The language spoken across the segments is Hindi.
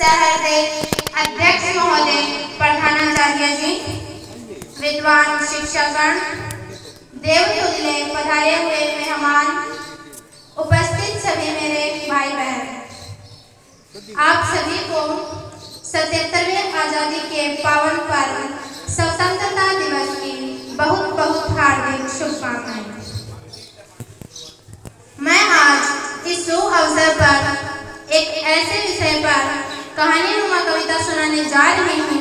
सहृदय अध्यक्ष महोदय, प्रधानाचार्य जी, विद्वान शिक्षकगण, देवतुल्य पधारे हुए मेहमान, उपस्थित सभी मेरे भाई बहन, आप सभी को 77वें आजादी के पावन पर्व स्वतंत्रता दिवस की बहुत बहुत हार्दिक शुभकामनाएं। मैं आज इस शुभ अवसर पर एक ऐसे विषय पर कहानीनुमा कविता सुनाने जा रही हूँ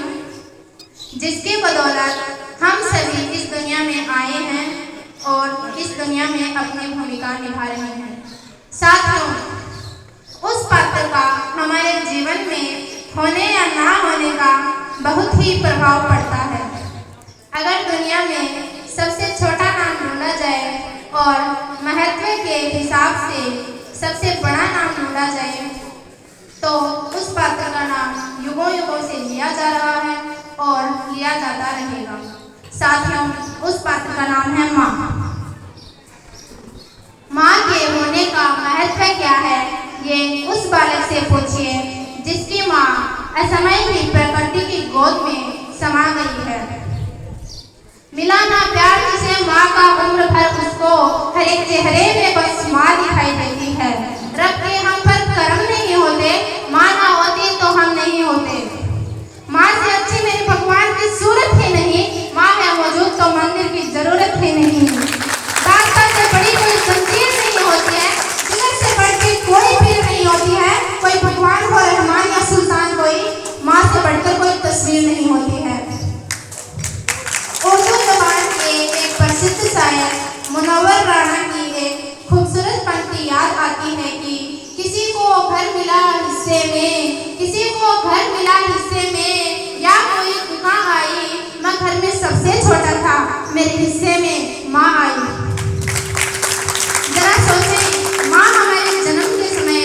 जिसकी बदौलत हम सभी इस दुनिया में आए हैं और इस दुनिया में अपनी भूमिका निभा रहे हैं। साथियों, उस पात्र का हमारे जीवन में होने या ना होने का बहुत ही प्रभाव पड़ता है। अगर दुनिया में सबसे छोटा नाम ढूंढा जाए और महत्व के हिसाब से सबसे बड़ा नाम ढूंढा जाए तो उस पात्र का नाम युगों युगों से लिया जा रहा है और लिया जाता रहेगा। साथियों, उस पात्र का नाम है माँ। माँ के होने का महत्व क्या है, ये उस बालक से पूछिए जिसकी माँ असमय ही प्रकृति की गोद में समा गई है। मिला ना प्यार जिसे माँ का उम्र भर उसको हर एक चेहरे में बस माँ दिखाई देती है। रब के हम पर कर्म नहीं होते, माँ ना होती तो हम नहीं होते। माँ से अच्छी मेरे भगवान की सूरत ही नहीं, माँ है मौजूद तो मंदिर की जरूरत ही नहीं। दास्तां से बड़ी कोई जंजीर नहीं होती है, जिगर से बढ़ के कोई पीर नहीं होती है। कोई भगवान हो, रहमान या सुल्तान, कोई माँ से बढ़कर कोई तस्वीर नहीं होती है। उर्दू ज़बान के एक प्रसिद्ध शायर मुनव्वर राणा की एक खूबसूरत पंक्ति याद आती है कि किसी को घर मिला हिस्से में, किसी को घर मिला हिस्से में, या कोई दुकान आई, मैं घर में सबसे छोटा था, मेरे हिस्से में माँ आई। जरा सोचें, माँ हमारे जन्म के समय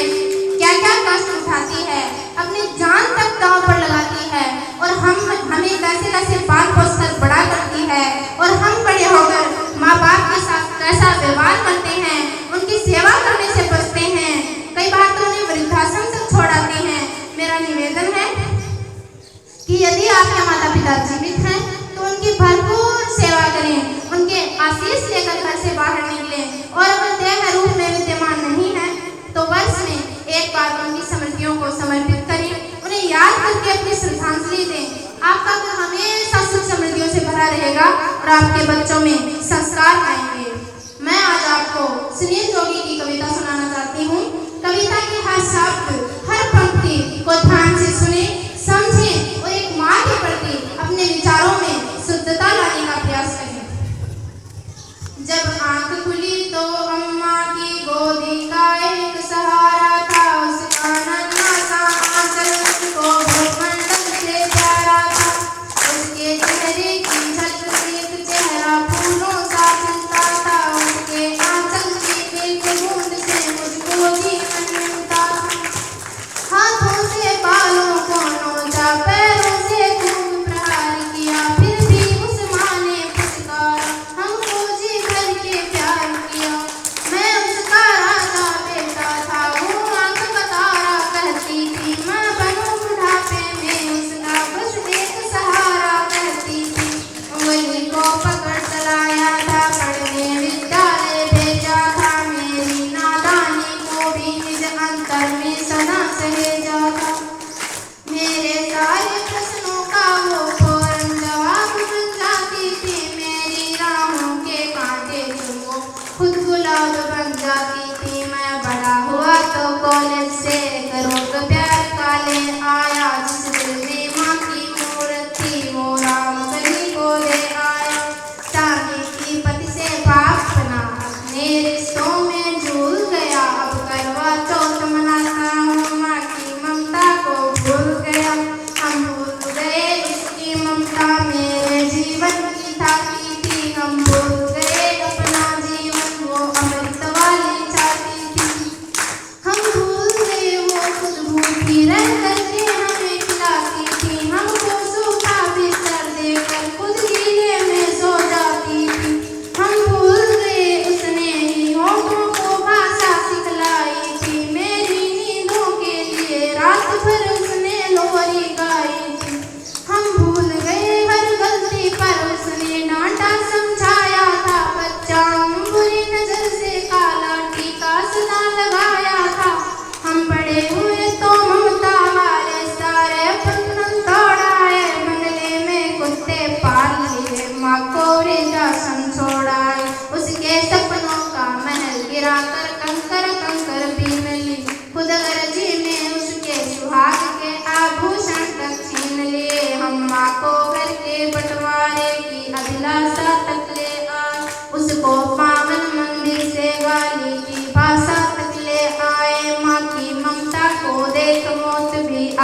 क्या क्या कष्ट उठाती है, अपनी जान तक दांव पर लगाती है और हमें कैसे कैसे पाल पोस कर बड़ा करती है और हम बड़े होकर माँ बाप के साथ कैसा व्यवहार करते हैं, उनकी सेवा करने से बचते हैं, कई बार तो उन्हें वृद्धाश्रम तक छोड़ आते हैं। मेरा निवेदन है कि यदि आपके माता पिता जीवित हैं तो उनकी भरपूर सेवा करें, उनके आशीष लेकर घर से बाहर निकलें और अगर देह रूप में विद्यमान नहीं है तो वर्ष में एक बार उनकी स्मृतियों को समर्पित करें, उन्हें याद करके अपनी श्रद्धांजलि दें। आपका घर हमेशा सुख समृद्धियों से भरा रहेगा और आपके बच्चों में संस्कार आएंगे। मैं आज आपको सुनील जोगी की कविता सुनाना चाहती हूँ। कविता के हर शब्द, हर पंक्ति को ध्यान से सुने, समझें और एक माँ के प्रति अपने विचारों में शुद्धता लाने का प्रयास करें। जब आंख खुली तो अम्मा की गोदी का एक सहारा था, उसका नन्हा सा आंचल उसको भूमंडल से प्यारा था। उसके चेहरे की झलक एक चेहरा फूलों सा खिलता था, उसके आंचल की एक बूंद से मुझको जीवन मिलता। हाथों से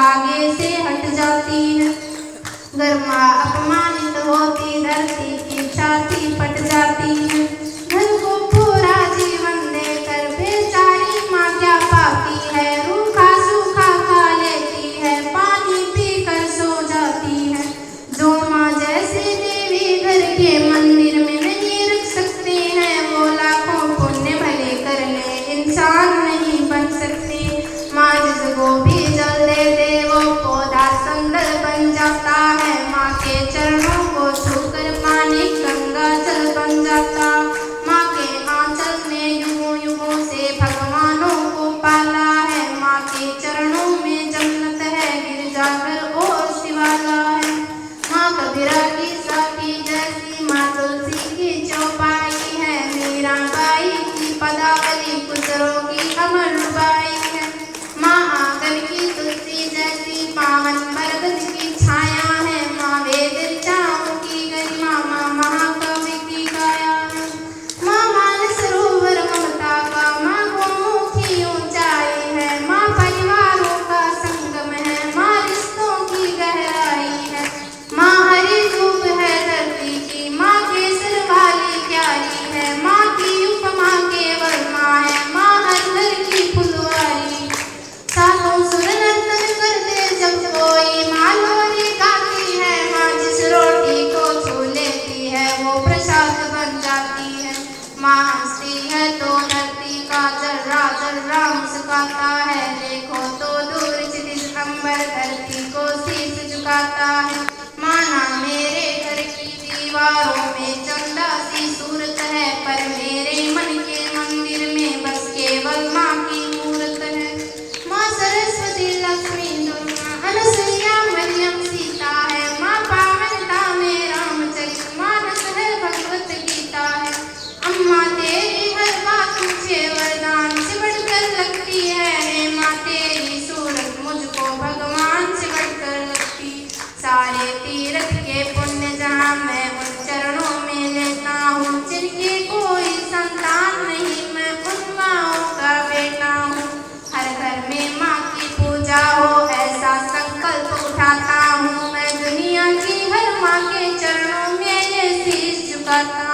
आगे से हट जाती है। अगर माँ अपमानित होती धरती की छाती फट जाती है। धन को पूरा जीवन देकर बेचारी माँ क्या पाती है। रूखा सूखा खा लेती है, पानी पीकर सो जाती है। जो माँ जैसी देवी घर के मंदिर में नहीं रख सकती है, वो लाखों पुण्य भले कर ले इंसान नहीं बन सकती। माँ जिसको भी जल दे दे वो पौधा सुंदर बन जाता है। माँ के चरणों को छूकर पानी गंगा जल बन जाता। माँ के आंचल ने युगों युगों से भगवानों को पाला है। माँ के चरणों में जन्नत है, गिरजाघर और शिवाला है। माँ कबीरा की साकी जैसी, माँ तुलसी की चौपाई है। मीराबाई की पदावली गुजरों की अमर रुबाई है। माँ आंगन की तुलसी जैसी, पावन बरगद की छाया है। माँ वेद ऋचाओं की गरिमा, माँ महाकाव्य की काया है। माँ मानसरोवर ममता का, माँ गौमुख की ऊंचाई है। माँ परिवारों का संगम है, माँ रिश्तों की गहराई है। माँ हरी धूप है धरती की, माँ केसर वाली क्यारी है। माँ की उपमा केवल माँ है, माँ अंदर की फुलवारी। सातों सुर नर्तन करते जब कोई माँ लोरी गाती है। माँ जिस रोटी को छू लेती है वो प्रसाद बन जाती है। माँ हंसती है तो धरती का जर्रा जर्रा मुस्काता है। देखो तो दूर क्षितिज अंबर धरती को शीश झुकाता है। माँ ना मेरे घर की दीवारों में चंदा सी सूरत है, पर मेरे मन के मंदिर में बस केवल माँ की मूरत है। माँ सरस्वती लक्ष्मी दुर्गा अनसुईया मरियम सीता है। माँ पावनता में रामचरित मानस है, भगवत गीता है। अम्मा तेरी हर बात मुझे वरदान से बढ़कर लगती है। हे माँ तेरी सूरत मुझको भगवान से बढ़कर लगती। सारे तीर्थ के पुण्य जहाँ मैं उन चरणों में लेता हूँ। जिनकी कोई संतान नहीं मैं उन माँओं का बेटा हूँ। हर घर में माँ की पूजा हो ऐसा संकल्प उठाता हूँ। मैं दुनिया की हर माँ के चरणों में ये शीश झुकाता।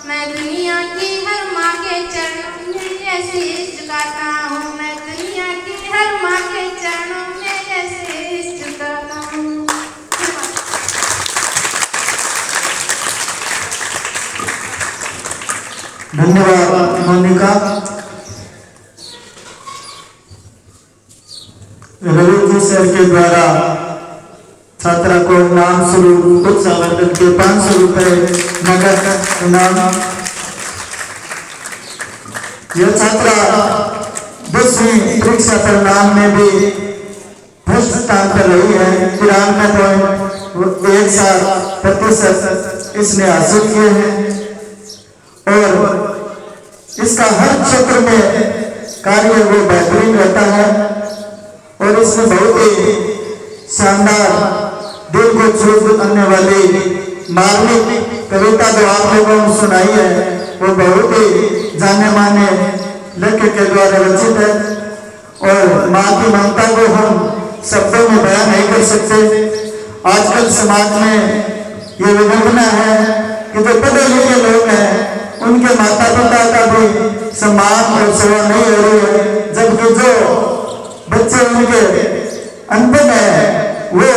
मैं दुनिया की हर माँ के चरणों में ये शीश झुकाता हूँ। मैं दुनिया की हर माँ के चरणों में ये शीश झुकाता हूँ। धन्यवाद मोनिका। रवि जी सर के द्वारा छात्रा को नाम स्वरूप उत्साहवर्धन के 500 रुपए नगद इनाम। यह छात्रा 10वीं परीक्षा परिणाम में भी फर्स्ट स्थान पर रही है। 93.17% इसने हासिल किए हैं और इसका हर क्षेत्र में कार्य वो बेहतरीन रहता है। और इसमें बहुत ही शानदार दिल को छू करने वाली मार्मिक कविता जो आप लोगों ने सुनाई है वो बहुत ही जाने माने लेखक के द्वारा रचित है। और माँ की ममता को हम शब्दों में बयान नहीं कर सकते। आजकल समाज में ये विडंबना है कि जो पढ़े लिखे लोग हैं उनके माता पिता का भी सम्मान और सेवा नहीं हो रही है, जबकि जो बच्चे उनके अनपढ़ है वो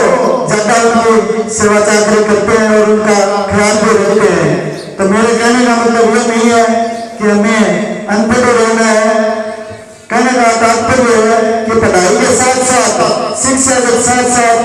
ज्यादा उनकी सेवा चाकरी करते हैं और उनका ख्याल भी रखते हैं। तो मेरे कहने का मतलब ये नहीं है कि हमें अनपढ़ रहना है। कहने का तात्पर्य है कि पढ़ाई के साथ साथ शिक्षा के साथ साथ